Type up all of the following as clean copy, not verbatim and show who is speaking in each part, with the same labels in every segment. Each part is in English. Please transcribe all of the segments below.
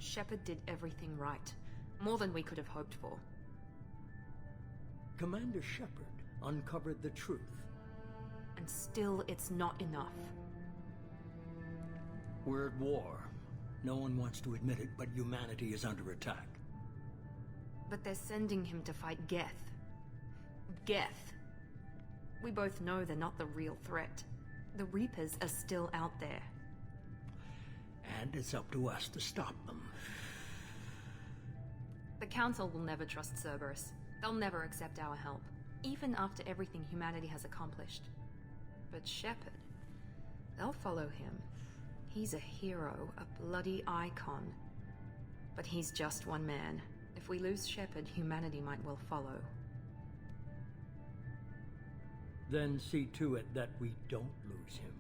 Speaker 1: Sheperd did everything right. More than we could have hoped for.
Speaker 2: Commander Sheperd uncovered the truth.
Speaker 1: And still, it's not enough.
Speaker 2: We're at war. No one wants to admit it, but humanity is under attack.
Speaker 1: But they're sending him to fight Geth. Geth. We both know they're not the real threat. The Reapers are still out there.
Speaker 2: And it's up to us to stop them.
Speaker 1: The Council will never trust Cerberus. They'll never accept our help, even after everything humanity has accomplished. But Sheperd, they'll follow him. He's a hero, a bloody icon. But he's just one man. If we lose Sheperd, humanity might well follow.
Speaker 2: Then see to it that we don't lose him.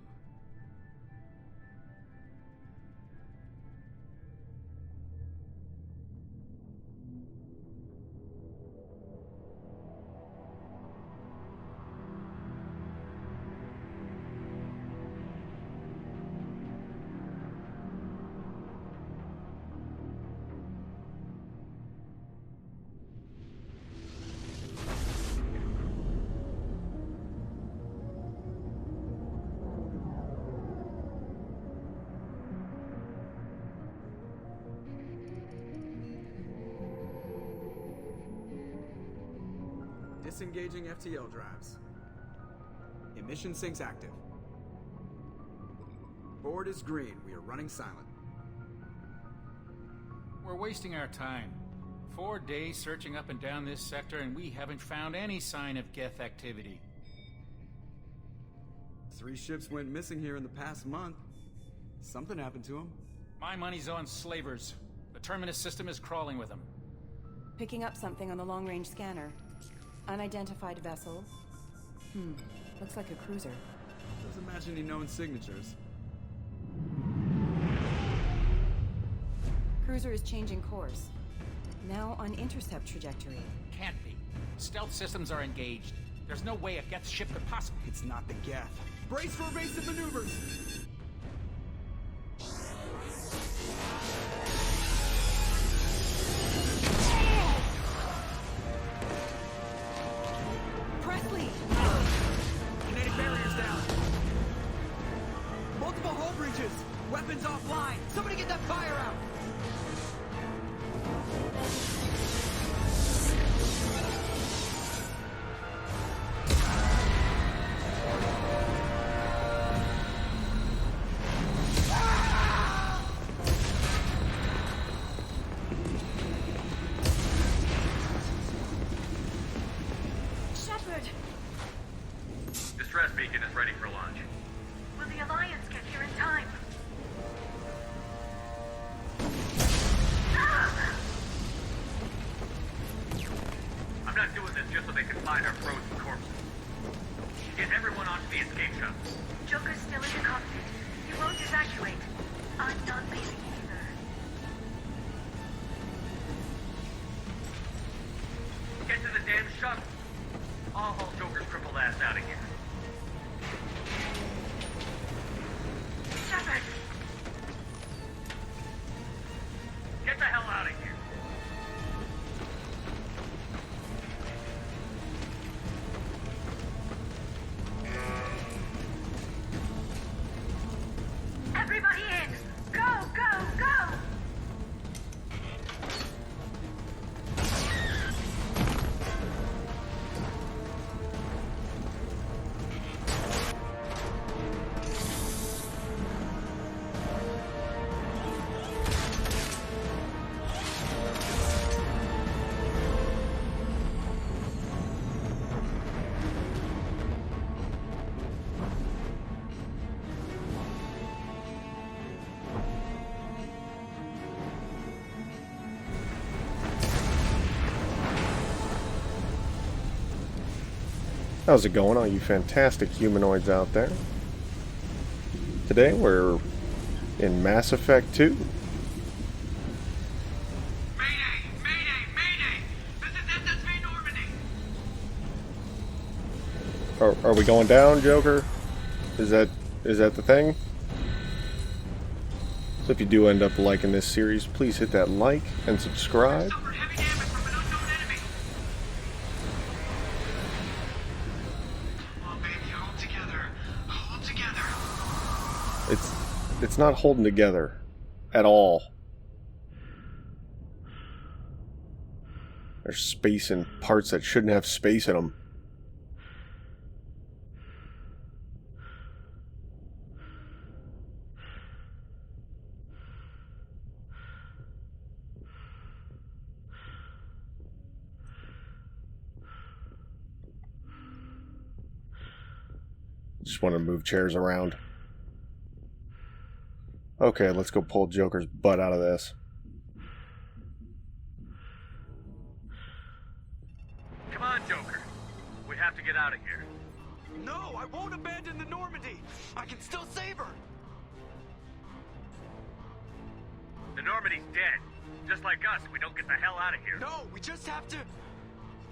Speaker 3: Disengaging FTL drives. Emission sinks active. Board is green. We are running silent.
Speaker 4: We're wasting our time. 4 days searching up and down this sector, and we haven't found any sign of Geth activity.
Speaker 3: 3 ships went missing here in the past month. Something happened to them.
Speaker 4: My money's on slavers. The Terminus system is crawling with them.
Speaker 5: Picking up something on the long-range scanner. Unidentified vessel. Looks like a cruiser.
Speaker 3: Doesn't match any known signatures.
Speaker 5: Cruiser is changing course. Now on intercept trajectory.
Speaker 4: Can't be. Stealth systems are engaged. There's no way a Geth ship could possibly...
Speaker 3: It's not the Geth. Brace for evasive maneuvers!
Speaker 5: Presley!
Speaker 3: Kinetic barriers down. Multiple hull breaches. Weapons offline. Somebody get that fire out.
Speaker 6: Distress beacon is ready for launch.
Speaker 7: Will the Alliance get here in time?
Speaker 6: I'm not doing this just so they can find our frozen corpses. Get everyone onto the escape shuttle.
Speaker 7: Joker's still in the cockpit. He won't evacuate. I'm not leaving either.
Speaker 6: Get to the damn shuttle. I'll haul Joker's crippled ass out of here.
Speaker 7: Sheperd!
Speaker 6: Get the hell out of here.
Speaker 7: Everybody in! Go, go, go!
Speaker 8: How's it going, all you fantastic humanoids out there? Today we're in Mass Effect 2.
Speaker 6: Mayday! Mayday! Mayday! This is SSV Normandy!
Speaker 8: Are we going down, Joker? Is that the thing? So if you do end up liking this series, please hit that like and subscribe.
Speaker 6: Suffered heavy damage from an unknown enemy. Come on, baby, hold together. Hold together.
Speaker 8: It's not holding together at all. There's space in parts that shouldn't have space in them. Just want to move chairs around. Okay, let's go pull Joker's butt out of this.
Speaker 6: Come on, Joker. We have to get out of here.
Speaker 3: No, I won't abandon the Normandy. I can still save her.
Speaker 6: The Normandy's dead. Just like us, we don't get the hell out of here.
Speaker 3: No, we just have to...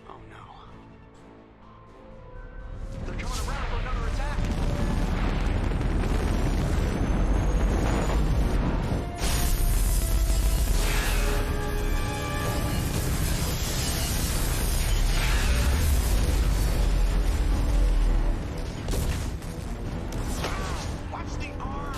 Speaker 3: Oh no. They're coming around for another attack. Watch the arm.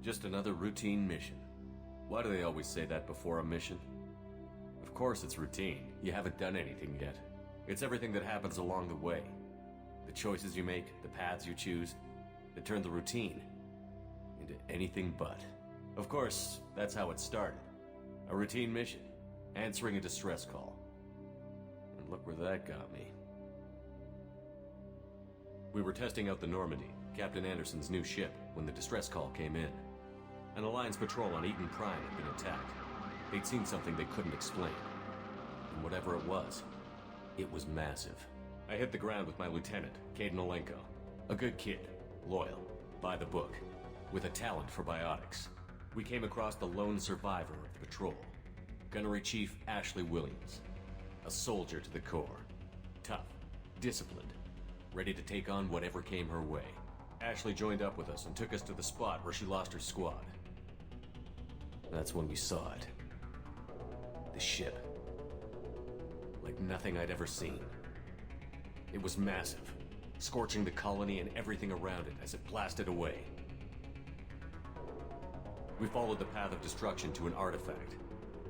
Speaker 9: Just another routine mission. Why do they always say that before a mission? Of course it's routine. You haven't done anything yet. It's everything that happens along the way. The choices you make, the paths you choose, that turn the routine into anything but. Of course, that's how it started. A routine mission, answering a distress call. And look where that got me. We were testing out the Normandy, Captain Anderson's new ship, when the distress call came in. An Alliance patrol on Eden Prime had been attacked. They'd seen something they couldn't explain. And whatever it was massive. I hit the ground with my lieutenant, Caden Olenko. A good kid, loyal, by the book, with a talent for biotics. We came across the lone survivor of the patrol, Gunnery Chief Ashley Williams. A soldier to the core. Tough, disciplined, ready to take on whatever came her way. Ashley joined up with us and took us to the spot where she lost her squad. That's when we saw it. The ship. Like nothing I'd ever seen. It was massive, scorching the colony and everything around it as it blasted away. We followed the path of destruction to an artifact,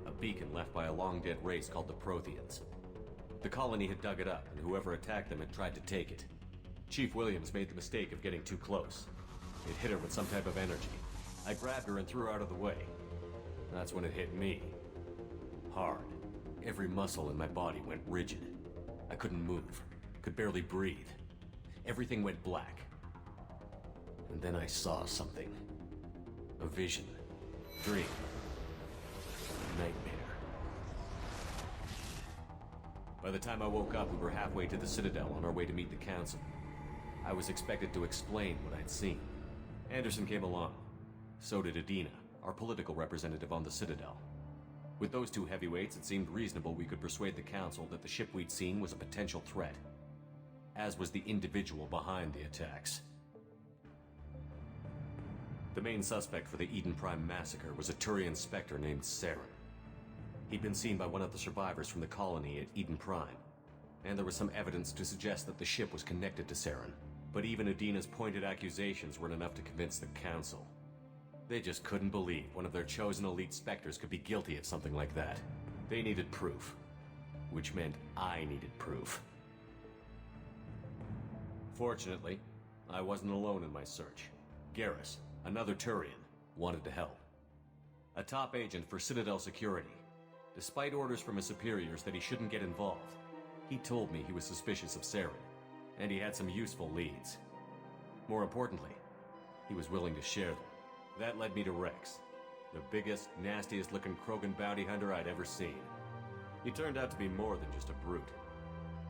Speaker 9: a beacon left by a long-dead race called the Protheans. The colony had dug it up, and whoever attacked them had tried to take it. Chief Williams made the mistake of getting too close. It hit her with some type of energy. I grabbed her and threw her out of the way. That's when it hit me. Hard. Every muscle in my body went rigid. I couldn't move. Could barely breathe. Everything went black. And then I saw something. A vision. Dream. Nightmare. By the time I woke up, we were halfway to the Citadel on our way to meet the Council. I was expected to explain what I'd seen. Anderson came along. So did Adina, our political representative on the Citadel. With those two heavyweights, it seemed reasonable we could persuade the Council that the ship we'd seen was a potential threat, as was the individual behind the attacks. The main suspect for the Eden Prime massacre was a Turian Spectre named Saren. He'd been seen by one of the survivors from the colony at Eden Prime, and there was some evidence to suggest that the ship was connected to Saren. But even Adina's pointed accusations weren't enough to convince the Council. They just couldn't believe one of their chosen elite Spectres could be guilty of something like that. They needed proof, which meant I needed proof. Fortunately, I wasn't alone in my search. Garrus, another Turian, wanted to help. A top agent for Citadel Security. Despite orders from his superiors that he shouldn't get involved, he told me he was suspicious of Saren, and he had some useful leads. More importantly, he was willing to share them. That led me to Rex, the biggest, nastiest-looking Krogan bounty hunter I'd ever seen. He turned out to be more than just a brute.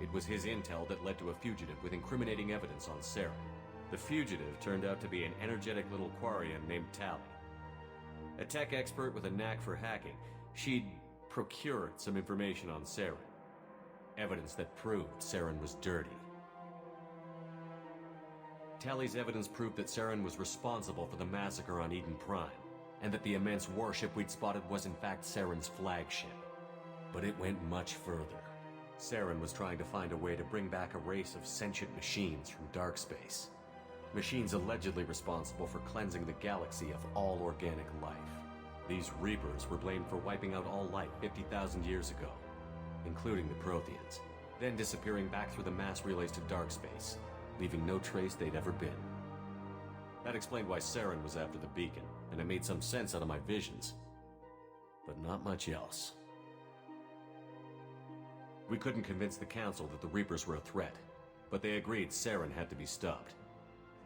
Speaker 9: It was his intel that led to a fugitive with incriminating evidence on Saren. The fugitive turned out to be an energetic little Quarian named Tally. A tech expert with a knack for hacking, she'd procured some information on Saren. Evidence that proved Saren was dirty. Tally's evidence proved that Saren was responsible for the massacre on Eden Prime, and that the immense warship we'd spotted was in fact Saren's flagship. But it went much further. Saren was trying to find a way to bring back a race of sentient machines from dark space. Machines allegedly responsible for cleansing the galaxy of all organic life. These Reapers were blamed for wiping out all life 50,000 years ago, including the Protheans, then disappearing back through the mass relays to dark space, leaving no trace they'd ever been. That explained why Saren was after the beacon, and it made some sense out of my visions. But not much else. We couldn't convince the Council that the Reapers were a threat, but they agreed Saren had to be stopped.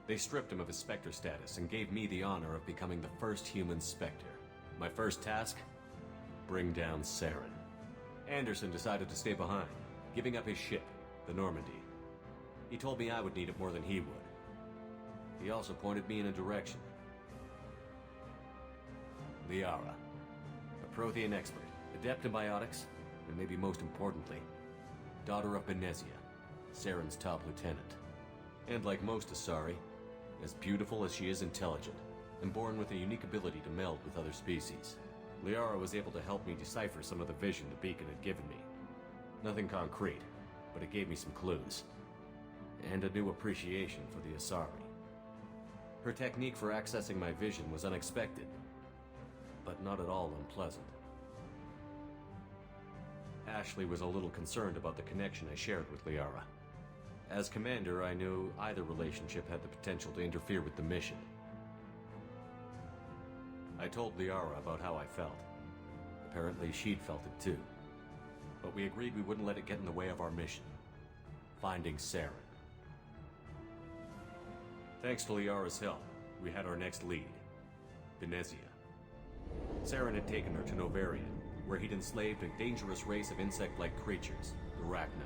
Speaker 9: They stripped him of his Spectre status and gave me the honor of becoming the first human Spectre. My first task? Bring down Saren. Anderson decided to stay behind, giving up his ship, the Normandy. He told me I would need it more than he would. He also pointed me in a direction. Liara, a Prothean expert, adept in biotics, and maybe most importantly, daughter of Benezia, Saren's top lieutenant. And like most Asari, as beautiful as she is intelligent, and born with a unique ability to meld with other species. Liara was able to help me decipher some of the vision the beacon had given me. Nothing concrete, but it gave me some clues. And a new appreciation for the Asari. Her technique for accessing my vision was unexpected, but not at all unpleasant. Ashley was a little concerned about the connection I shared with Liara. As commander, I knew either relationship had the potential to interfere with the mission. I told Liara about how I felt. Apparently she'd felt it too. But we agreed we wouldn't let it get in the way of our mission. Finding Saren. Thanks to Liara's help, we had our next lead, Benezia. Saren had taken her to Novarian, where he'd enslaved a dangerous race of insect-like creatures, the Rachni.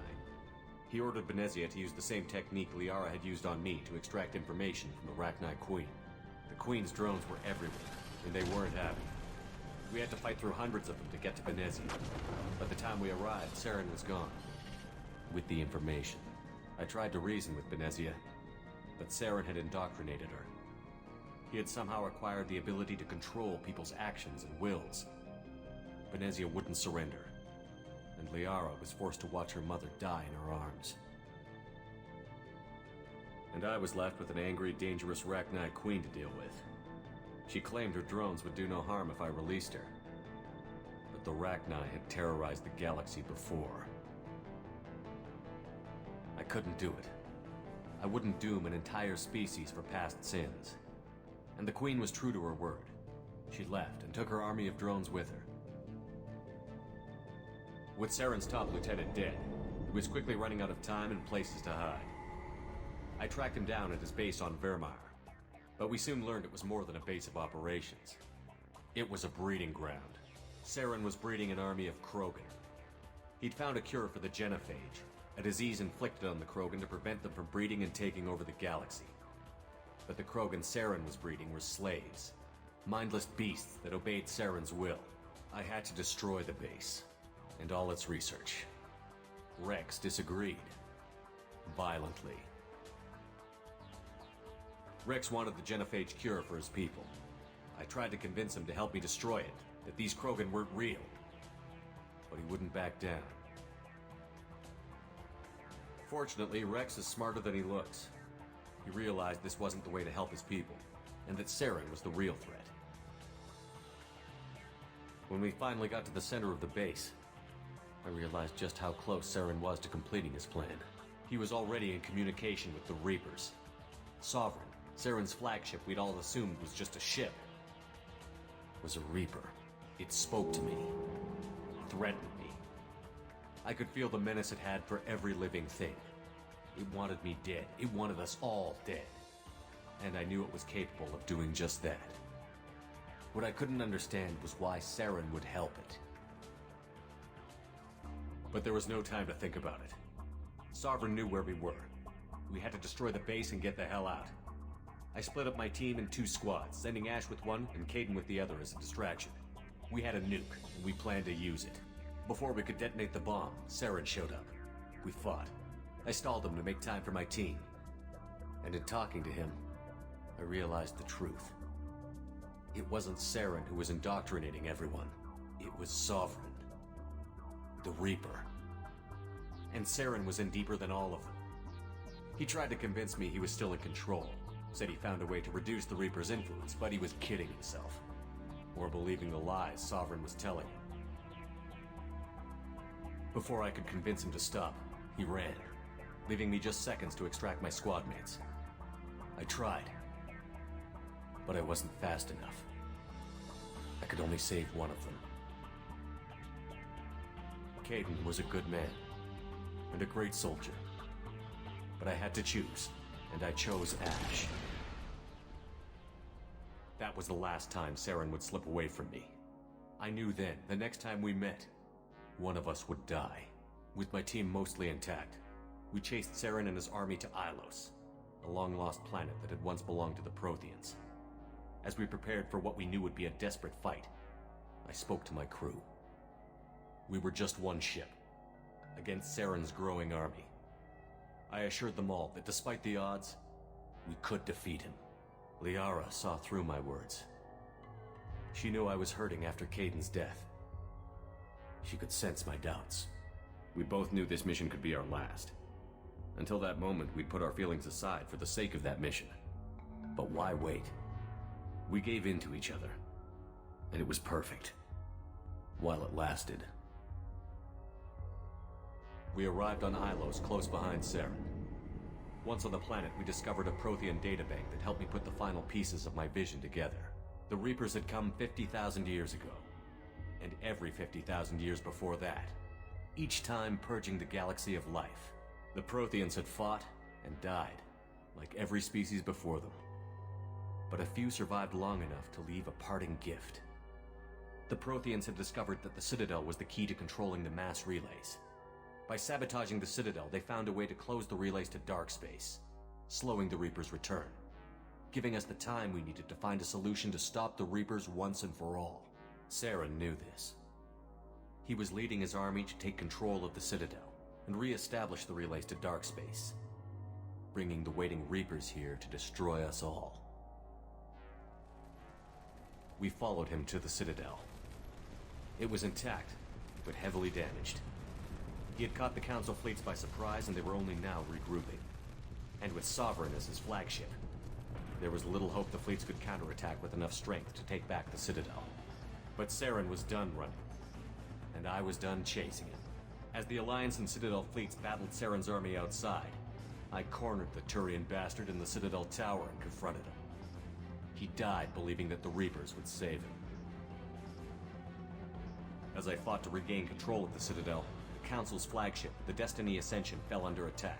Speaker 9: He ordered Benezia to use the same technique Liara had used on me to extract information from the Rachni Queen. The Queen's drones were everywhere, and they weren't happy. We had to fight through hundreds of them to get to Benezia. By the time we arrived, Saren was gone. With the information. I tried to reason with Benezia, but Saren had indoctrinated her. He had somehow acquired the ability to control people's actions and wills. Benezia wouldn't surrender, and Liara was forced to watch her mother die in her arms. And I was left with an angry, dangerous Rachni Queen to deal with. She claimed her drones would do no harm if I released her. But the Rachni had terrorized the galaxy before. I couldn't do it. I wouldn't doom an entire species for past sins. And the Queen was true to her word. She left and took her army of drones with her. With Saren's top lieutenant dead, he was quickly running out of time and places to hide. I tracked him down at his base on Vermeer, but we soon learned it was more than a base of operations. It was a breeding ground. Saren was breeding an army of Krogan. He'd found a cure for the genophage, a disease inflicted on the Krogan to prevent them from breeding and taking over the galaxy. But the Krogan Saren was breeding were slaves, mindless beasts that obeyed Saren's will. I had to destroy the base, and all its research. Rex disagreed. Violently. Rex wanted the genophage cure for his people. I tried to convince him to help me destroy it, that these Krogan weren't real. But he wouldn't back down. Fortunately, Rex is smarter than he looks. He realized this wasn't the way to help his people, and that Saren was the real threat. When we finally got to the center of the base, I realized just how close Saren was to completing his plan. He was already in communication with the Reapers. Sovereign, Saren's flagship we'd all assumed was just a ship, was a Reaper. It spoke to me, threatened me. I could feel the menace it had for every living thing. It wanted me dead. It wanted us all dead. And I knew it was capable of doing just that. What I couldn't understand was why Saren would help it. But there was no time to think about it. Sovereign knew where we were. We had to destroy the base and get the hell out. I split up my team in 2 squads, sending Ash with one and Caden with the other as a distraction. We had a nuke, and we planned to use it. Before we could detonate the bomb, Saren showed up. We fought. I stalled him to make time for my team. And in talking to him, I realized the truth. It wasn't Saren who was indoctrinating everyone. It was Sovereign. The Reaper. And Saren was in deeper than all of them. He tried to convince me he was still in control. Said he found a way to reduce the Reaper's influence, but he was kidding himself. Or believing the lies Sovereign was telling him. Before I could convince him to stop, he ran, leaving me just seconds to extract my squad mates. I tried, but I wasn't fast enough. I could only save one of them. Caden was a good man, and a great soldier. But I had to choose, and I chose Ash. That was the last time Saren would slip away from me. I knew then, the next time we met, one of us would die. With my team mostly intact, we chased Saren and his army to Ilos, a long-lost planet that had once belonged to the Protheans. As we prepared for what we knew would be a desperate fight, I spoke to my crew. We were just one ship, against Saren's growing army. I assured them all that despite the odds, we could defeat him. Liara saw through my words. She knew I was hurting after Caden's death. She could sense my doubts. We both knew this mission could be our last. Until that moment, we'd put our feelings aside for the sake of that mission. But why wait? We gave in to each other, and it was perfect. While it lasted. We arrived on Ilos, close behind Saren. Once on the planet, we discovered a Prothean databank that helped me put the final pieces of my vision together. The Reapers had come 50,000 years ago, and every 50,000 years before that, each time purging the galaxy of life. The Protheans had fought and died, like every species before them. But a few survived long enough to leave a parting gift. The Protheans had discovered that the Citadel was the key to controlling the mass relays. By sabotaging the Citadel, they found a way to close the relays to dark space, slowing the Reapers' return, giving us the time we needed to find a solution to stop the Reapers once and for all. Saren knew this. He was leading his army to take control of the Citadel and re-establish the relays to dark space, bringing the waiting Reapers here to destroy us all. We followed him to the Citadel. It was intact, but heavily damaged. He had caught the Council fleets by surprise, and they were only now regrouping. And with Sovereign as his flagship, there was little hope the fleets could counterattack with enough strength to take back the Citadel. But Saren was done running, and I was done chasing him. As the Alliance and Citadel fleets battled Saren's army outside, I cornered the Turian bastard in the Citadel tower and confronted him. He died believing that the Reapers would save him. As I fought to regain control of the Citadel, the Council's flagship, the Destiny Ascension, fell under attack.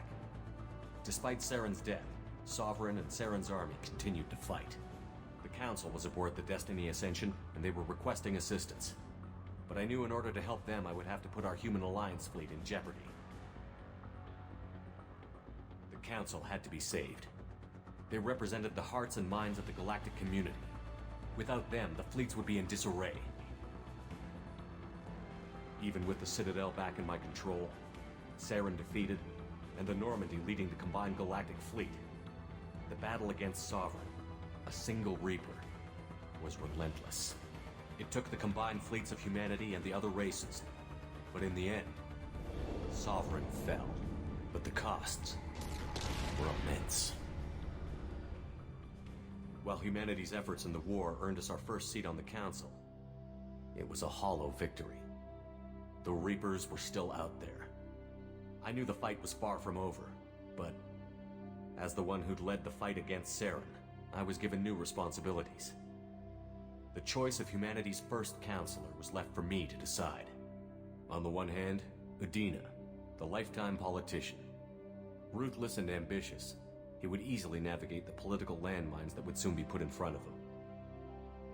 Speaker 9: Despite Saren's death, Sovereign and Saren's army continued to fight. The Council was aboard the Destiny Ascension, and they were requesting assistance. But I knew in order to help them, I would have to put our human alliance fleet in jeopardy. The Council had to be saved. They represented the hearts and minds of the galactic community. Without them, the fleets would be in disarray. Even with the Citadel back in my control, Saren defeated, and the Normandy leading the combined galactic fleet, the battle against Sovereign, a single Reaper, was relentless. It took the combined fleets of humanity and the other races, but in the end, Sovereign fell. But the costs were immense. While humanity's efforts in the war earned us our first seat on the Council, it was a hollow victory. The Reapers were still out there. I knew the fight was far from over, but as the one who'd led the fight against Saren, I was given new responsibilities. The choice of humanity's first counselor was left for me to decide. On the one hand, Udina, the lifetime politician. Ruthless and ambitious, he would easily navigate the political landmines that would soon be put in front of him.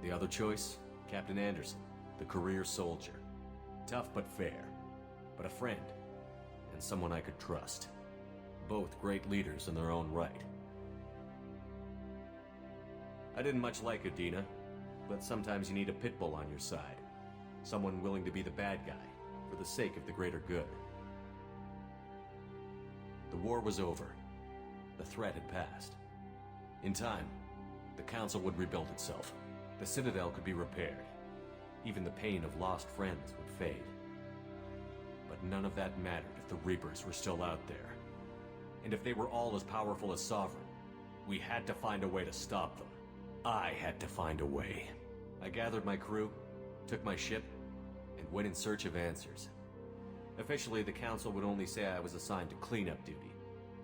Speaker 9: The other choice, Captain Anderson, the career soldier. Tough but fair, but a friend, and someone I could trust. Both great leaders in their own right. I didn't much like Udina, but sometimes you need a pit bull on your side. Someone willing to be the bad guy, for the sake of the greater good. The war was over. The threat had passed. In time, the Council would rebuild itself. The Citadel could be repaired. Even the pain of lost friends would fade. But none of that mattered if the Reapers were still out there. And if they were all as powerful as Sovereign, we had to find a way to stop them. I had to find a way. I gathered my crew, took my ship, and went in search of answers. Officially, the Council would only say I was assigned to cleanup duty,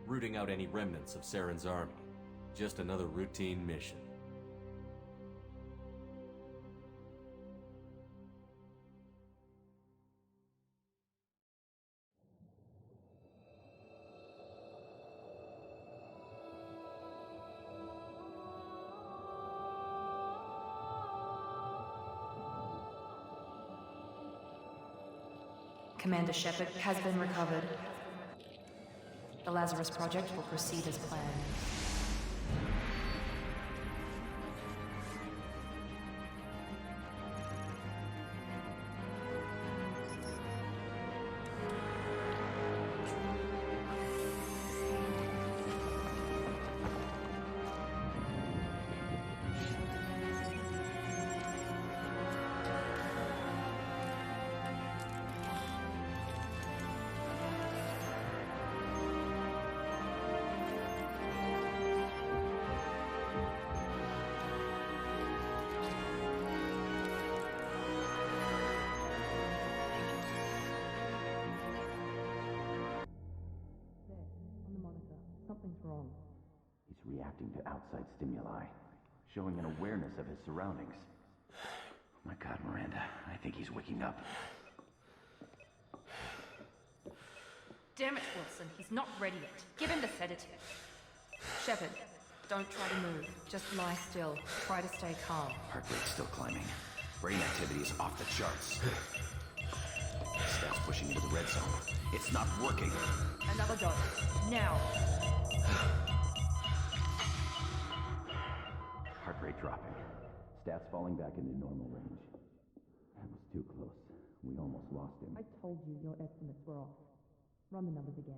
Speaker 9: rooting out any remnants of Saren's army. Just another routine mission.
Speaker 1: Commander Sheperd has been recovered. The Lazarus Project will proceed as planned.
Speaker 10: Something's wrong. He's reacting to outside stimuli, showing an awareness of his surroundings. Oh my God, Miranda, I think he's waking up.
Speaker 1: Damn it, Wilson, he's not ready yet. Give him the sedative. Sheperd, don't try to move. Just lie still. Try to stay calm.
Speaker 10: Heart rate's still climbing. Brain activity is off the charts. Staff's pushing into the red zone. It's not working.
Speaker 1: Another dose. Now.
Speaker 10: Heart rate dropping. Stats falling back into normal range. That was too close. We almost lost him.
Speaker 1: I told you your estimates were off. Run the numbers again.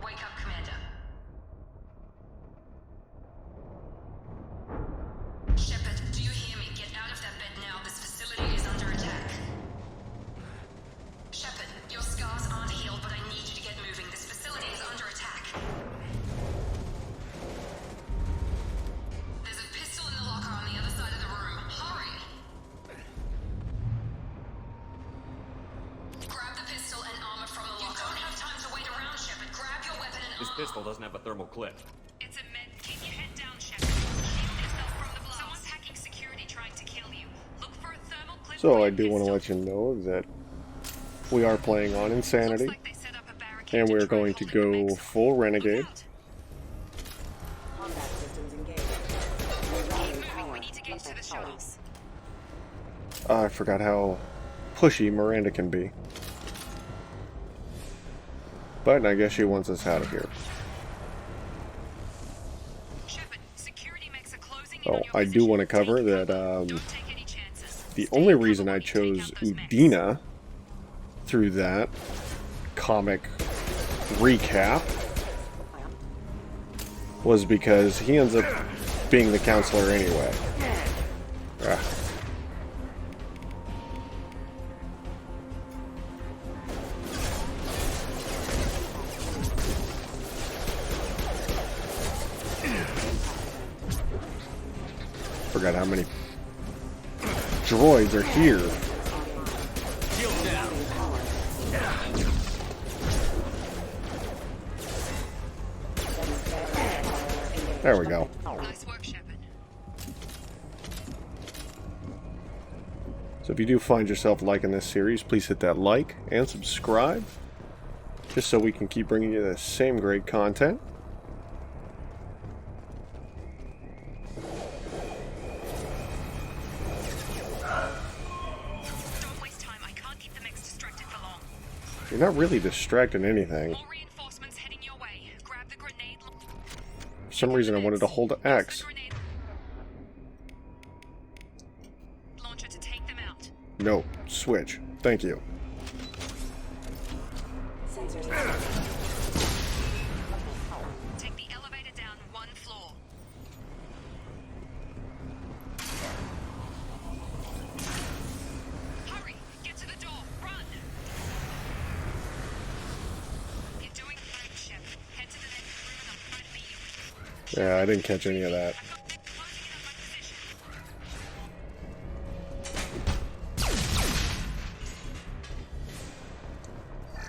Speaker 7: Wake up, Commander. Sheperd, do you hear me? Get out of that bed now. This facility is under attack. Sheperd, your scars aren't healed, but I need you to get moving. This facility is under attack. There's a pistol in the locker on the other side of the room. Hurry! Grab the pistol and armor from the locker. You don't have time to wait around, Sheperd. Grab your weapon and
Speaker 9: This
Speaker 7: armor.
Speaker 9: pistol doesn't have a thermal clip.
Speaker 7: It's a med. Keep your head down, Sheperd. Shield yourself from the blast. Someone's hacking security trying to kill you. Look for a thermal clip.
Speaker 8: So I do want to let you know that we are playing on Insanity.
Speaker 7: Looks like they set up a barricade
Speaker 8: And we're going to go full Renegade.
Speaker 7: We need to get to the shuttles.
Speaker 8: I forgot how pushy Miranda can be. But I guess she wants us out of here.
Speaker 7: Sheperd, security makes a closing in
Speaker 8: Oh,
Speaker 7: on your
Speaker 8: I do want to
Speaker 7: position.
Speaker 8: cover
Speaker 7: Take
Speaker 8: that
Speaker 7: Don't take any chances.
Speaker 8: the
Speaker 7: Stay
Speaker 8: only
Speaker 7: calm
Speaker 8: reason
Speaker 7: while
Speaker 8: I
Speaker 7: we take
Speaker 8: chose
Speaker 7: out those mechs.
Speaker 8: Udina through that comic recap was because he ends up being the counselor anyway. Ah. Forgot how many droids are here. There we go.
Speaker 7: Nice work, Sheperd.
Speaker 8: So if you do find yourself liking this series, please hit that like and subscribe, just so we can keep bringing you the same great content.
Speaker 7: Don't waste time. I can't keep the mechs distracted for long.
Speaker 8: You're not really distracting anything.
Speaker 7: More reinforcements heading your way. Grab the grenade.
Speaker 8: For some reason I wanted to hold X.
Speaker 7: Grenade launcher to take them out.
Speaker 8: No, switch. Thank you.
Speaker 7: Take the elevator down one floor. Hurry! Get to the door! Run! You're doing great, Sheperd. Head to the next room and I'll try to beat you.
Speaker 8: Yeah, I didn't catch any of that.
Speaker 7: Closing in on my position.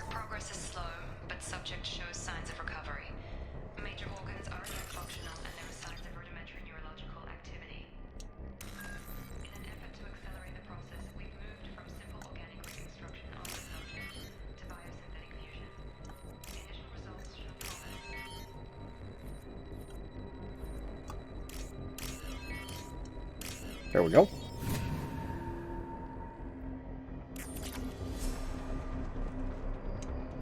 Speaker 7: Progress is slow, but subject shows signs of recovery. Major organs are again functional and there are signs of rudimentary neurological activity. In an effort to accelerate the process, we've moved from simple organic reconstruction of the subject to biosynthetic fusion. The initial results show promise.
Speaker 8: There we go.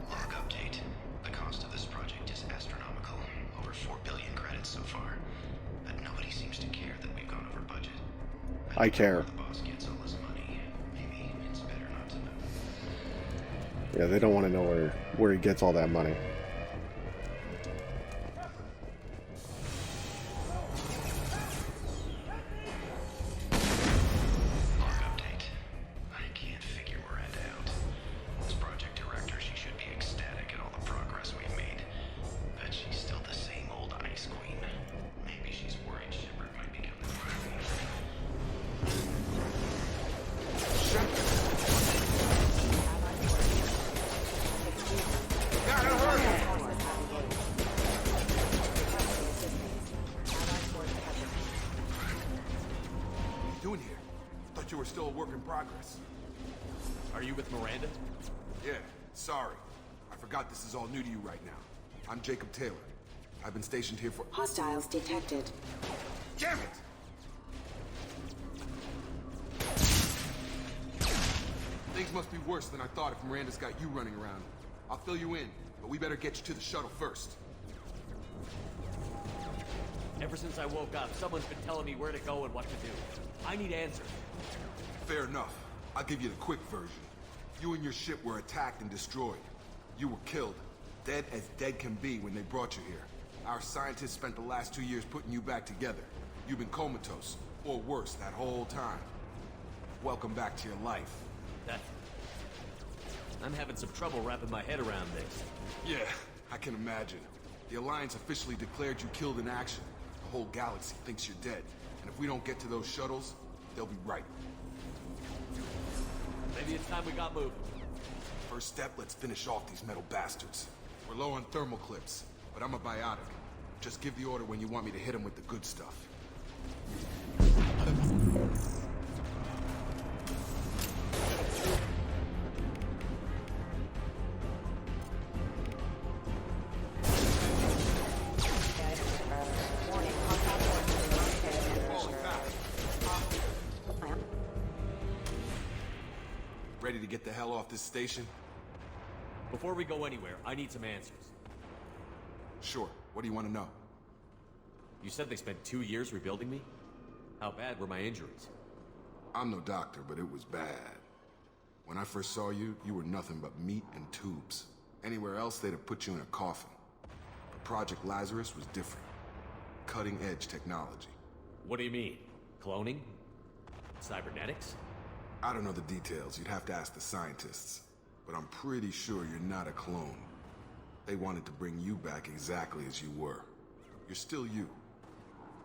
Speaker 11: Log update. The cost of this project is astronomical. Over 4 billion credits so far. But nobody seems to care that we've gone over budget.
Speaker 8: I care.
Speaker 11: The boss gets all his money. Maybe it's better not to know.
Speaker 8: Yeah, they don't want to know where he gets all that money.
Speaker 11: Log update. I can't figure Miranda out. As project director, she should be ecstatic at all the progress we've made. But she's still the same old ice queen. Maybe she's worried Sheperd might become the queen.
Speaker 12: What are you doing here? Thought you were still a work in progress.
Speaker 9: Are you with Miranda?
Speaker 12: Yeah, sorry. I forgot this is all new to you right now. I'm Jacob Taylor. I've been stationed here for—
Speaker 5: Hostiles detected.
Speaker 12: Damn it! Things must be worse than I thought if Miranda's got you running around. I'll fill you in, but we better get you to the shuttle first.
Speaker 9: Ever since I woke up, someone's been telling me where to go and what to do. I need answers.
Speaker 12: Fair enough. I'll give you the quick version. You and your ship were attacked and destroyed. You were killed. Dead as dead can be when they brought you here. Our scientists spent the last 2 years putting you back together. You've been comatose, or worse, that whole time. Welcome back to your life.
Speaker 9: I'm having some trouble wrapping my head around this.
Speaker 12: Yeah, I can imagine. The Alliance officially declared you killed in action. The whole galaxy thinks you're dead. And if we don't get to those shuttles, they'll be right.
Speaker 9: Maybe it's time we got moving.
Speaker 12: First step, let's finish off these metal bastards. We're low on thermal clips, but I'm a biotic. Just give the order when you want me to hit them with the good stuff. to get the hell off this station?
Speaker 9: Before we go anywhere, I need some answers.
Speaker 12: Sure. What do you want to know?
Speaker 9: You said they spent 2 years rebuilding me? How bad were my injuries?
Speaker 12: I'm no doctor, but it was bad. When I first saw you, you were nothing but meat and tubes. Anywhere else, they'd have put you in a coffin. But Project Lazarus was different. Cutting-edge technology.
Speaker 9: What do you mean? Cloning? Cybernetics?
Speaker 12: I don't know the details. You'd have to ask the scientists. But I'm pretty sure you're not a clone. They wanted to bring you back exactly as you were. You're still you.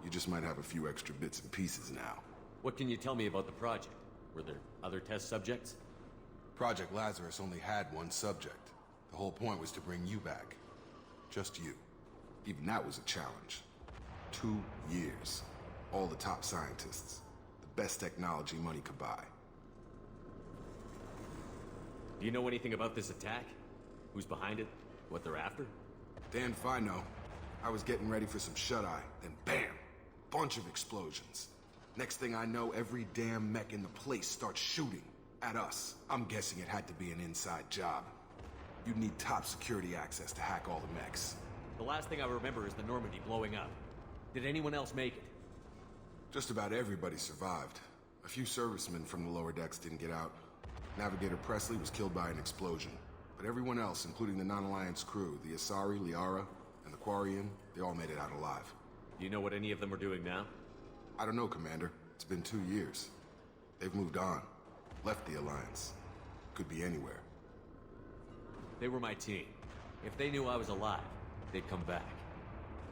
Speaker 12: You just might have a few extra bits and pieces now.
Speaker 9: What can you tell me about the project? Were there other test subjects?
Speaker 12: Project Lazarus only had one subject. The whole point was to bring you back. Just you. Even that was a challenge. 2 years. All the top scientists. The best technology money could buy.
Speaker 9: Do you know anything about this attack? Who's behind it? What they're after?
Speaker 12: Damn if I know. I was getting ready for some shut-eye, then bam! Bunch of explosions. Next thing I know, every damn mech in the place starts shooting at us. I'm guessing it had to be an inside job. You'd need top security access to hack all the mechs.
Speaker 9: The last thing I remember is the Normandy blowing up. Did anyone else make it?
Speaker 12: Just about everybody survived. A few servicemen from the lower decks didn't get out. Navigator Presley was killed by an explosion. But everyone else, including the non-Alliance crew, the Asari, Liara, and the Quarian, they all made it out alive.
Speaker 9: Do you know what any of them are doing now?
Speaker 12: I don't know, Commander. It's been 2 years. They've moved on. Left the Alliance. Could be anywhere.
Speaker 9: They were my team. If they knew I was alive, they'd come back.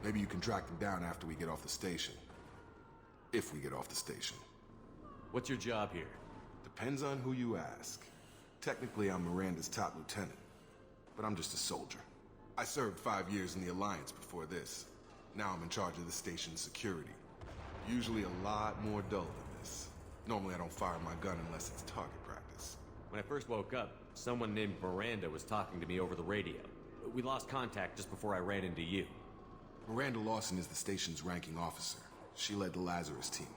Speaker 12: Maybe you can track them down after we get off the station. If we get off the station.
Speaker 9: What's your job here?
Speaker 12: Depends on who you ask. Technically, I'm Miranda's top lieutenant. But I'm just a soldier. I served 5 years in the Alliance before this. Now I'm in charge of the station's security. Usually a lot more dull than this. Normally I don't fire my gun unless it's target practice.
Speaker 9: When I first woke up, someone named Miranda was talking to me over the radio. We lost contact just before I ran into you.
Speaker 12: Miranda Lawson is the station's ranking officer. She led the Lazarus team.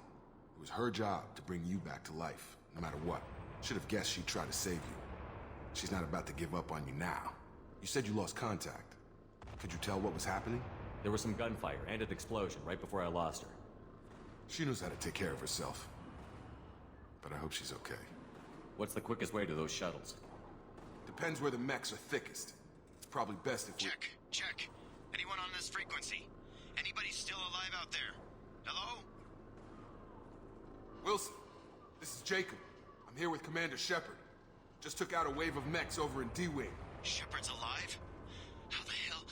Speaker 12: It was her job to bring you back to life, no matter what. Should have guessed she'd try to save you. She's not about to give up on you now. You said you lost contact. Could you tell what was happening?
Speaker 9: There was some gunfire and an explosion right before I lost her.
Speaker 12: She knows how to take care of herself. But I hope she's okay.
Speaker 9: What's the quickest way to those shuttles?
Speaker 12: Depends where the mechs are thickest. It's probably best if we...
Speaker 11: Check. Anyone on this frequency? Anybody still alive out there? Hello?
Speaker 12: Wilson, this is Jacob. I'm here with Commander Sheperd. Just took out a wave of mechs over in D-Wing.
Speaker 11: Shepard's alive? How the hell?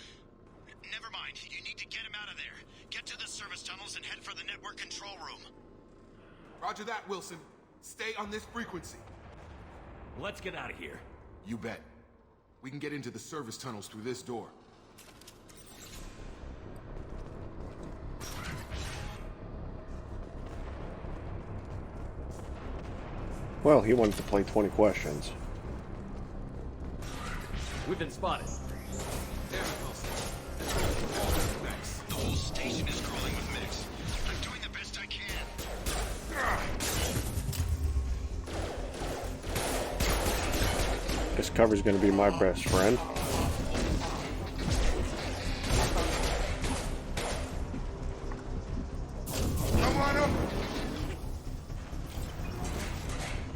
Speaker 11: Never mind. You need to get him out of there. Get to the service tunnels and head for the network control room.
Speaker 12: Roger that, Wilson. Stay on this frequency.
Speaker 9: Let's get out of here.
Speaker 12: You bet. We can get into the service tunnels through this door.
Speaker 8: Well, he wanted to play 20 questions.
Speaker 9: We've been spotted.
Speaker 11: The whole station is crawling with mechs. I'm doing the best I can.
Speaker 8: This cover's gonna be my best friend.
Speaker 12: Come on up.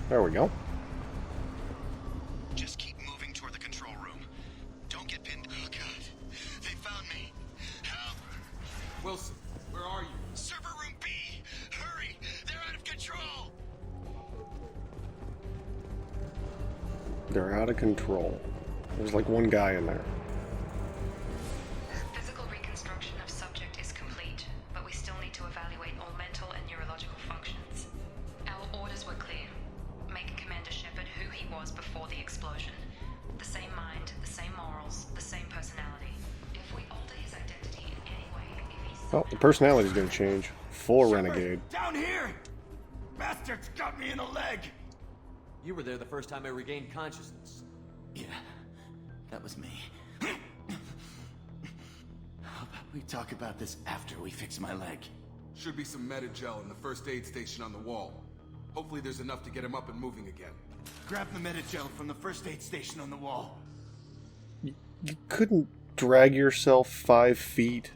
Speaker 8: There we go.
Speaker 11: Just keep moving toward the control room. Don't get pinned. Oh, God. They found me. Help!
Speaker 12: Wilson, where are you?
Speaker 11: Server room B! Hurry! They're out of control!
Speaker 8: They're out of control. There's like one guy in there.
Speaker 7: Physical reconstruction of subject is complete, but we still need to evaluate all mental and neurological functions. Our orders were clear. Make Commander Sheperd who he was before the explosion. The same mind, the same morals, the same personality. If we alter his identity in any way, if he's...
Speaker 8: Well, the personality's gonna change. Full Renegade.
Speaker 11: Down here! Bastards got me in the leg!
Speaker 9: You were there the first time I regained consciousness.
Speaker 10: Yeah, that was me. How about we talk about this after we fix my leg?
Speaker 12: Should be some meta-gel in the first aid station on the wall. Hopefully there's enough to get him up and moving again.
Speaker 11: Grab the metagel from the first aid station on the wall.
Speaker 8: You couldn't drag yourself 5 feet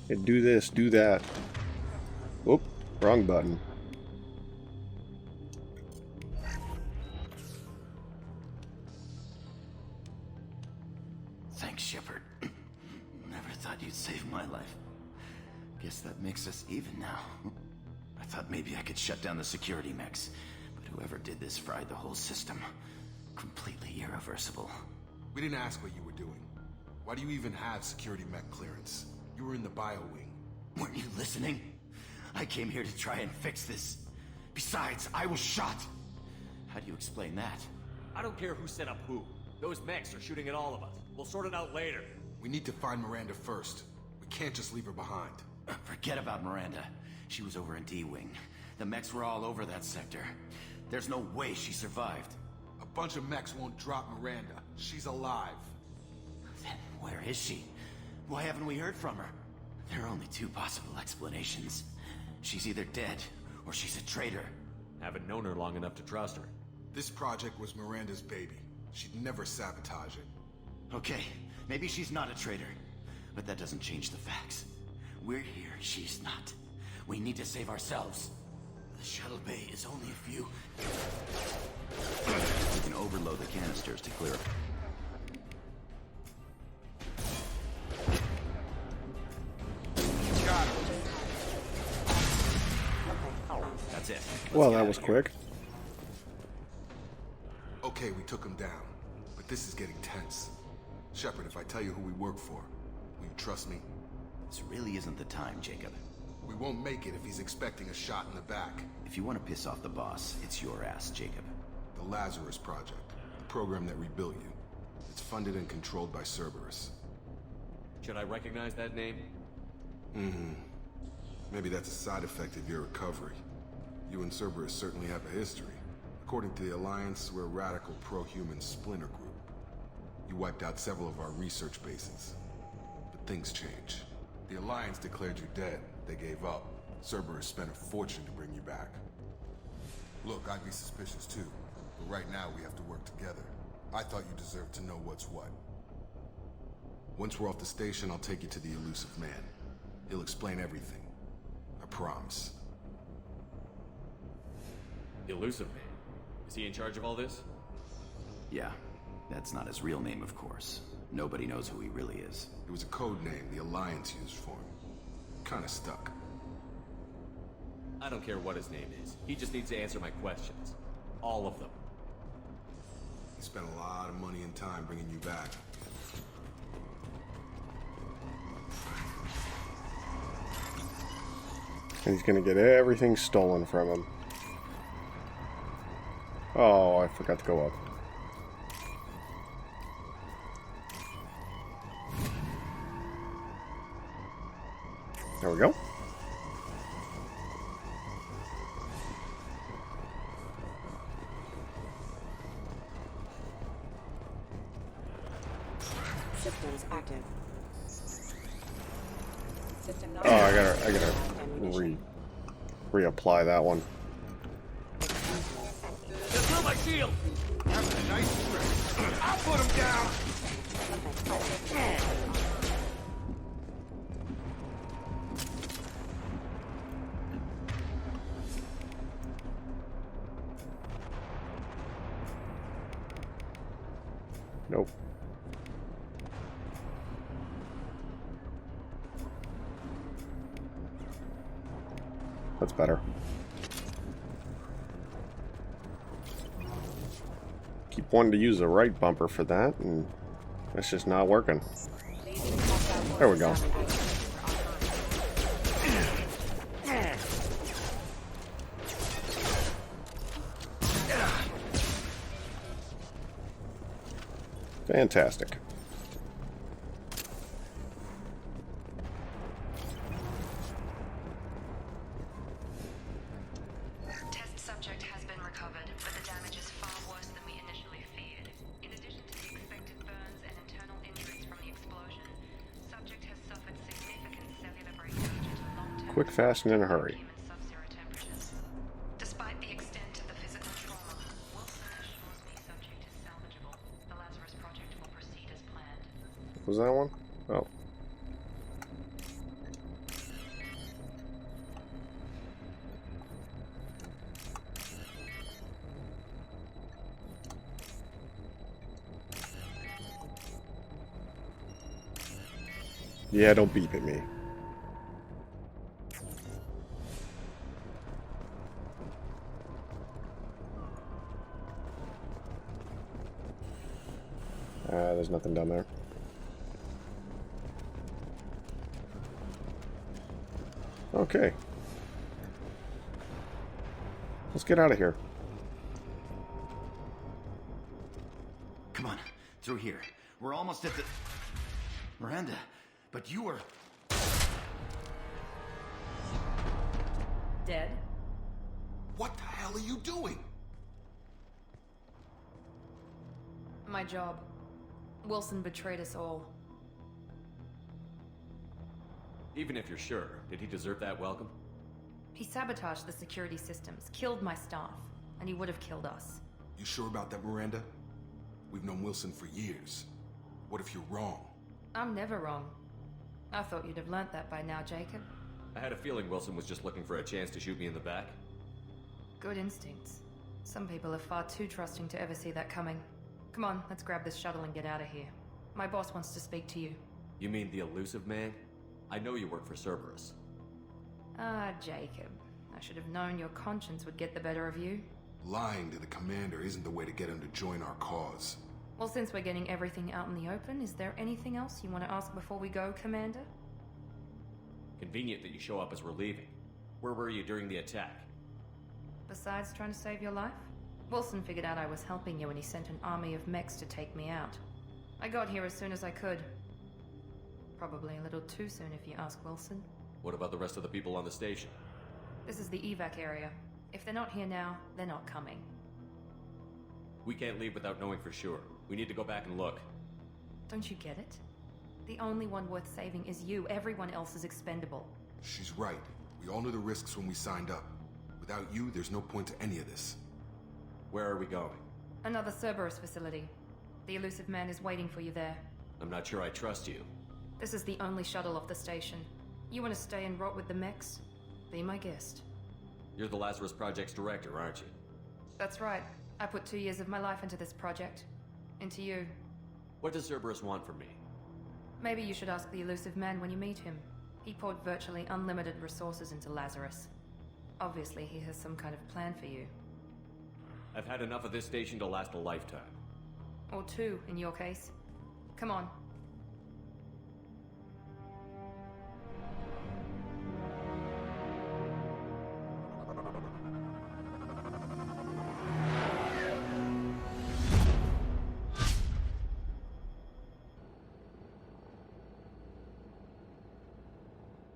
Speaker 8: and do this, do that. Whoop, wrong button.
Speaker 10: Thanks, Sheperd. Never thought you'd save my life. Guess that makes us even now. I thought maybe I could shut down the security mechs, but whoever did this fried the whole system. Completely irreversible.
Speaker 12: We didn't ask what you were doing. Why do you even have security mech clearance? You were in the bio wing.
Speaker 10: Weren't you listening? I came here to try and fix this. Besides, I was shot. How do you explain that?
Speaker 9: I don't care who set up who. Those mechs are shooting at all of us. We'll sort it out later.
Speaker 12: We need to find Miranda first. We can't just leave her behind.
Speaker 10: Forget about Miranda. She was over in D-Wing. The mechs were all over that sector. There's no way she survived.
Speaker 12: A bunch of mechs won't drop Miranda. She's alive.
Speaker 10: Then where is she? Why haven't we heard from her? There are only 2 possible explanations. She's either dead, or she's a traitor.
Speaker 9: Haven't known her long enough to trust her.
Speaker 12: This project was Miranda's baby. She'd never sabotage it.
Speaker 10: Okay, maybe she's not a traitor. But that doesn't change the facts. We're here, she's not. We need to save ourselves. The shuttle bay is only a few... We can overload the canisters to clear it. That's it.
Speaker 8: Well, that was quick.
Speaker 12: Okay, we took him down. But this is getting tense. Sheperd, if I tell you who we work for, will you trust me?
Speaker 10: This really isn't the time, Jacob.
Speaker 12: We won't make it if he's expecting a shot in the back.
Speaker 10: If you want to piss off the boss, it's your ass, Jacob.
Speaker 12: The Lazarus Project, the program that rebuilt you. It's funded and controlled by Cerberus.
Speaker 9: Should I recognize that name?
Speaker 12: Maybe that's a side effect of your recovery. You and Cerberus certainly have a history. According to the Alliance, we're a radical pro-human splinter group. You wiped out several of our research bases. But things change. The Alliance declared you dead. They gave up. Cerberus spent a fortune to bring you back. Look, I'd be suspicious too. But right now we have to work together. I thought you deserved to know what's what. Once we're off the station, I'll take you to the elusive man. He'll explain everything. I promise.
Speaker 9: Elusive Man? Is he in charge of all this?
Speaker 10: Yeah. That's not his real name, of course. Nobody knows who he really is.
Speaker 12: It was a code name the Alliance used for him. Kinda stuck.
Speaker 9: I don't care what his name is. He just needs to answer my questions. All of them.
Speaker 12: He spent a lot of money and time bringing you back.
Speaker 8: And he's gonna get everything stolen from him. Oh, I forgot to go up. There we go.
Speaker 5: Systems active. System not
Speaker 8: Oh, I gotta reapply that one.
Speaker 11: Just throw my shield! That's a nice trick. I'll put him down!
Speaker 8: Nope. That's better. Keep wanting to use the right bumper for that, and it's just not working. There we go. Fantastic.
Speaker 7: Test subject has been recovered, but the damage is far worse than we initially feared. In addition to the expected burns and internal injuries from the explosion, subject has suffered significant cellular breakage due to long-term
Speaker 8: Quick, fast, and in a hurry.
Speaker 7: human sub-zero temperatures. Despite
Speaker 8: Was that one? Oh. Yeah, don't beep at me. There's nothing down there. Okay. Let's get out of here.
Speaker 10: Come on, through here. We're almost at the... Miranda, but you were...
Speaker 1: Dead?
Speaker 12: What the hell are you doing?
Speaker 1: My job. Wilson betrayed us all.
Speaker 9: Even if you're sure, did he deserve that welcome?
Speaker 1: He sabotaged the security systems, killed my staff, and he would have killed us.
Speaker 12: You sure about that, Miranda? We've known Wilson for years. What if you're wrong?
Speaker 1: I'm never wrong. I thought you'd have learnt that by now, Jacob.
Speaker 9: I had a feeling Wilson was just looking for a chance to shoot me in the back.
Speaker 1: Good instincts. Some people are far too trusting to ever see that coming. Come on, let's grab this shuttle and get out of here. My boss wants to speak to you.
Speaker 9: You mean the elusive man? I know you work for Cerberus.
Speaker 1: Ah, Jacob. I should have known your conscience would get the better of you.
Speaker 12: Lying to the commander isn't the way to get him to join our cause.
Speaker 1: Well, since we're getting everything out in the open, is there anything else you want to ask before we go, Commander?
Speaker 9: Convenient that you show up as we're leaving. Where were you during the attack?
Speaker 1: Besides trying to save your life? Wilson figured out I was helping you when he sent an army of mechs to take me out. I got here as soon as I could. Probably a little too soon if you ask Wilson.
Speaker 9: What about the rest of the people on the station?
Speaker 1: This is the evac area. If they're not here now, they're not coming.
Speaker 9: We can't leave without knowing for sure. We need to go back and look.
Speaker 1: Don't you get it? The only one worth saving is you. Everyone else is expendable.
Speaker 12: She's right. We all knew the risks when we signed up. Without you, there's no point to any of this.
Speaker 9: Where are we going?
Speaker 1: Another Cerberus facility. The elusive man is waiting for you there.
Speaker 9: I'm not sure I trust you.
Speaker 1: This is the only shuttle off the station. You want to stay and rot with the mechs? Be my guest.
Speaker 9: You're the Lazarus Project's director, aren't you?
Speaker 1: That's right. I put 2 years of my life into this project. Into you.
Speaker 9: What does Cerberus want from me?
Speaker 1: Maybe you should ask the elusive man when you meet him. He poured virtually unlimited resources into Lazarus. Obviously, he has some kind of plan for you.
Speaker 9: I've had enough of this station to last a lifetime.
Speaker 1: Or 2, in your case. Come on.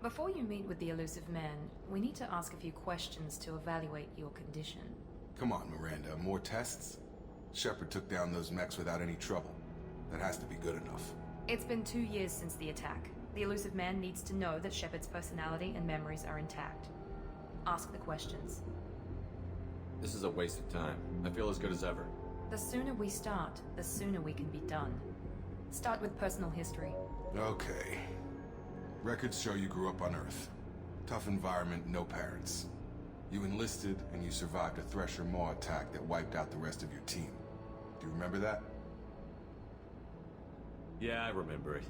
Speaker 1: Before you meet with the elusive man, we need to ask a few questions to evaluate your condition.
Speaker 12: Come on, Miranda. More tests? Sheperd took down those mechs without any trouble. That has to be good enough.
Speaker 1: It's been 2 years since the attack. The elusive man needs to know that Shepard's personality and memories are intact. Ask the questions.
Speaker 9: This is a waste of time. I feel as good as ever.
Speaker 1: The sooner we start, the sooner we can be done. Start with personal history.
Speaker 12: Okay. Records show you grew up on Earth. Tough environment, no parents. You enlisted, and you survived a Thresher Maw attack that wiped out the rest of your team. Do you remember that?
Speaker 9: Yeah, I remember it.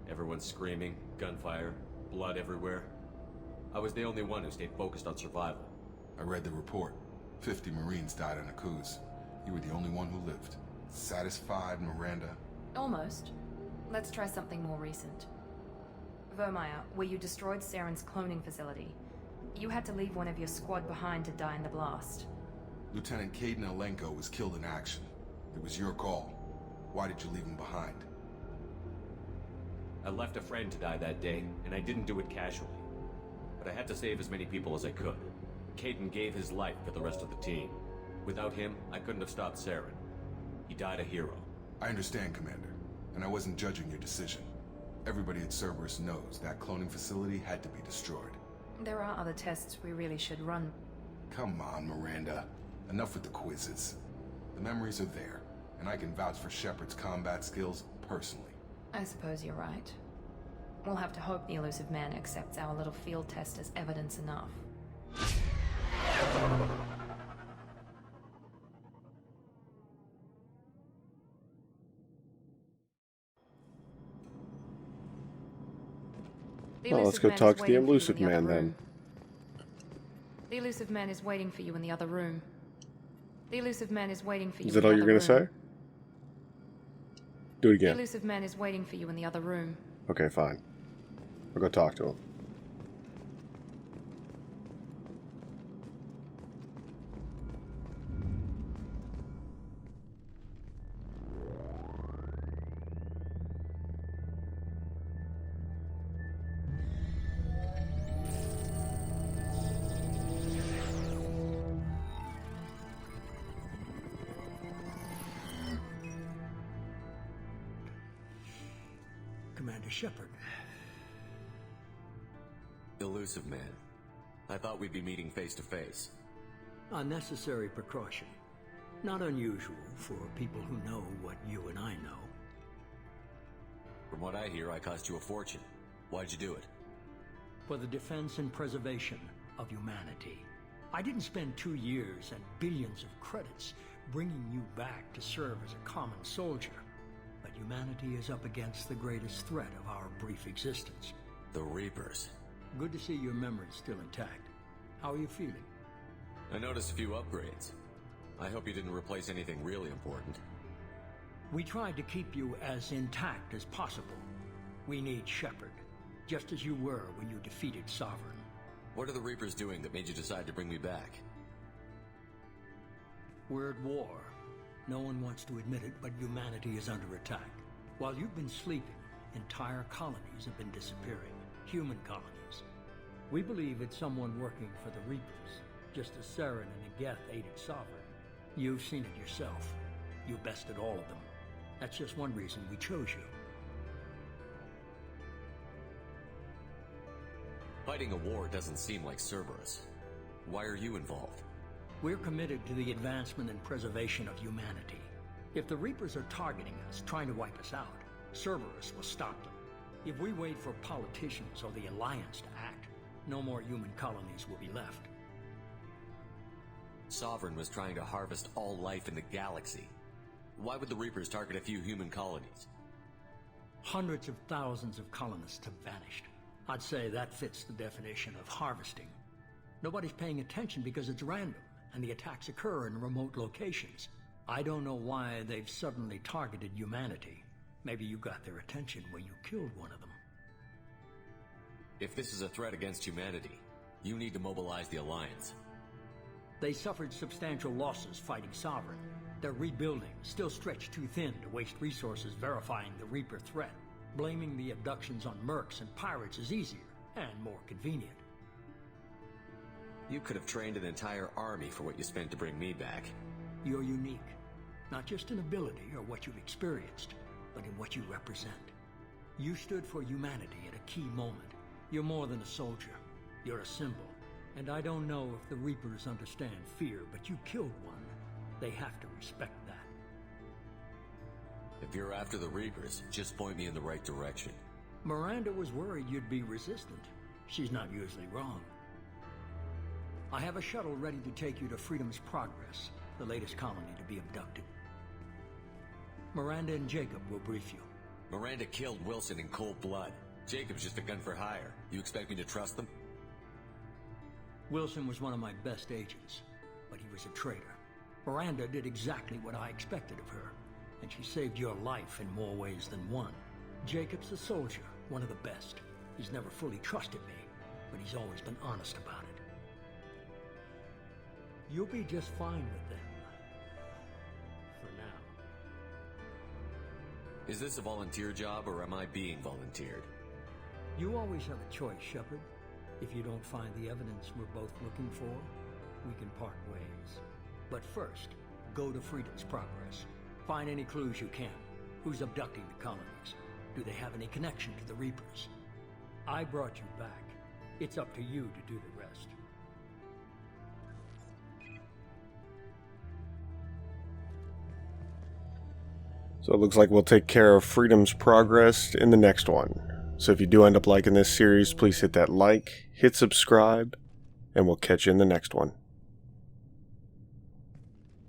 Speaker 9: Everyone screaming, gunfire, blood everywhere. I was the only one who stayed focused on survival.
Speaker 12: I read the report. 50 Marines died in a cruise. You were the only one who lived. Satisfied, Miranda?
Speaker 1: Almost. Let's try something more recent. Vermeer, where you destroyed Saren's cloning facility. You had to leave one of your squad behind to die in the blast.
Speaker 12: Lieutenant Caden Alenko was killed in action. It was your call. Why did you leave him behind?
Speaker 9: I left a friend to die that day, and I didn't do it casually. But I had to save as many people as I could. Caden gave his life for the rest of the team. Without him, I couldn't have stopped Saren. He died a hero.
Speaker 12: I understand, Commander, and I wasn't judging your decision. Everybody at Cerberus knows that cloning facility had to be destroyed.
Speaker 1: There are other tests we really should run.
Speaker 12: Come on, Miranda. Enough with the quizzes. The memories are there, and I can vouch for Shepard's combat skills personally.
Speaker 1: I suppose you're right. We'll have to hope the elusive man accepts our little field test as evidence enough.
Speaker 8: Well, let's go talk to the elusive man then.
Speaker 1: The elusive man is waiting for you in the other room. The elusive man is waiting for you.
Speaker 8: Is that all you're gonna say? Do it again.
Speaker 1: The elusive man is waiting for you in the other room.
Speaker 8: Okay, fine. I'll go talk to him.
Speaker 2: Commander Sheperd.
Speaker 9: Elusive man. I thought we'd be meeting face to face.
Speaker 2: Unnecessary precaution. Not unusual for people who know what you and I know.
Speaker 9: From what I hear, I cost you a fortune. Why'd you do it?
Speaker 2: For the defense and preservation of humanity. I didn't spend 2 years and billions of credits bringing you back to serve as a common soldier. But humanity is up against the greatest threat of our brief existence.
Speaker 9: The Reapers.
Speaker 2: Good to see your memory's still intact. How are you feeling?
Speaker 9: I noticed a few upgrades. I hope you didn't replace anything really important.
Speaker 2: We tried to keep you as intact as possible. We need Sheperd, just as you were when you defeated Sovereign.
Speaker 9: What are the Reapers doing that made you decide to bring me back?
Speaker 2: We're at war. No one wants to admit it, but humanity is under attack. While you've been sleeping, entire colonies have been disappearing. Human colonies. We believe it's someone working for the Reapers, just as Saren and Geth aided Sovereign. You've seen it yourself. You bested all of them. That's just one reason we chose you.
Speaker 9: Fighting a war doesn't seem like Cerberus. Why are you involved?
Speaker 2: We're committed to the advancement and preservation of humanity. If the Reapers are targeting us, trying to wipe us out, Cerberus will stop them. If we wait for politicians or the Alliance to act, no more human colonies will be left.
Speaker 9: Sovereign was trying to harvest all life in the galaxy. Why would the Reapers target a few human colonies?
Speaker 2: Hundreds of thousands of colonists have vanished. I'd say that fits the definition of harvesting. Nobody's paying attention because it's random, and the attacks occur in remote locations. I don't know why they've suddenly targeted humanity. Maybe you got their attention when you killed one of them.
Speaker 9: If this is a threat against humanity, you need to mobilize the Alliance.
Speaker 2: They suffered substantial losses fighting Sovereign. They're rebuilding, still stretched too thin to waste resources verifying the Reaper threat. Blaming the abductions on mercs and pirates is easier and more convenient.
Speaker 9: You could have trained an entire army for what you spent to bring me back.
Speaker 2: You're unique, not just in ability or what you've experienced, but in what you represent. You stood for humanity at a key moment. You're more than a soldier. You're a symbol. And I don't know if the Reapers understand fear, but you killed one. They have to respect that.
Speaker 9: If you're after the Reapers, just point me in the right direction.
Speaker 2: Miranda was worried you'd be resistant. She's not usually wrong. I have a shuttle ready to take you to Freedom's Progress, the latest colony to be abducted. Miranda and Jacob will brief you.
Speaker 9: Miranda killed Wilson in cold blood. Jacob's just a gun for hire. You expect me to trust them?
Speaker 2: Wilson was one of my best agents, but he was a traitor. Miranda did exactly what I expected of her, and she saved your life in more ways than one. Jacob's a soldier, one of the best. He's never fully trusted me, but he's always been honest about it. You'll be just fine with them. For now.
Speaker 9: Is this a volunteer job, or am I being volunteered?
Speaker 2: You always have a choice, Sheperd. If you don't find the evidence we're both looking for, we can part ways. But first, go to Freedom's Progress. Find any clues you can. Who's abducting the colonies? Do they have any connection to the Reapers? I brought you back. It's up to you to do the rest.
Speaker 8: So it looks like we'll take care of Freedom's Progress in the next one. So if you do end up liking this series, please hit that like, hit subscribe, and we'll catch you in the next one.